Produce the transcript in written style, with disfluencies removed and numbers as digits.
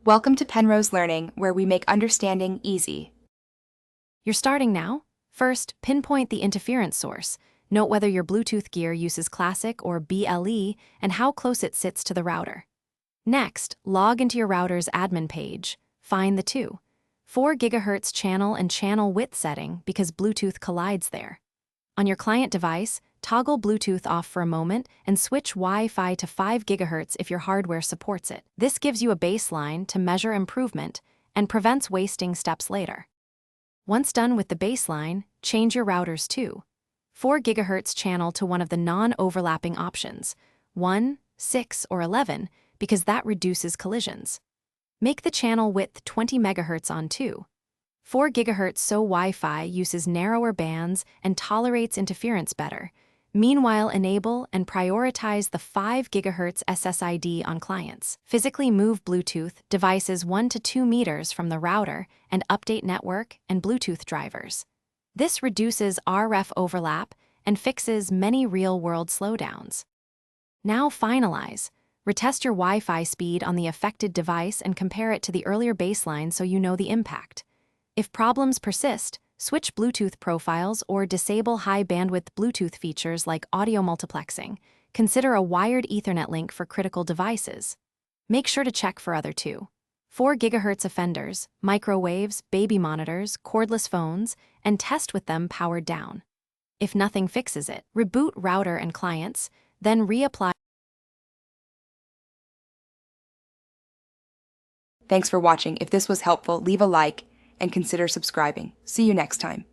Welcome to Penrose Learning, where we make understanding easy. You're starting now? First, pinpoint the interference source. Note whether your Bluetooth gear uses Classic or BLE and how close it sits to the router. Next, log into your router's admin page. Find the 4 GHz channel and channel width setting because Bluetooth collides there. On your client device, toggle Bluetooth off for a moment and switch Wi-Fi to 5 GHz if your hardware supports it. This gives you a baseline to measure improvement and prevents wasting steps later. Once done with the baseline, change your router's 4 GHz channel to one of the non-overlapping options, 1, 6, or 11, because that reduces collisions. Make the channel width 20 MHz on 4 GHz so Wi-Fi uses narrower bands and tolerates interference better. Meanwhile, enable and prioritize the 5 GHz SSID on clients. Physically move Bluetooth devices 1 to 2 meters from the router and update network and Bluetooth drivers. This reduces RF overlap and fixes many real-world slowdowns. Now finalize. Retest your Wi-Fi speed on the affected device and compare it to the earlier baseline so you know the impact. If problems persist, switch Bluetooth profiles or disable high-bandwidth Bluetooth features like audio multiplexing. Consider a wired Ethernet link for critical devices. Make sure to check for other 4 GHz offenders, microwaves, baby monitors, cordless phones, and test with them powered down. If nothing fixes it, reboot router and clients, then reapply. Thanks for watching. If this was helpful, leave a like and consider subscribing. See you next time.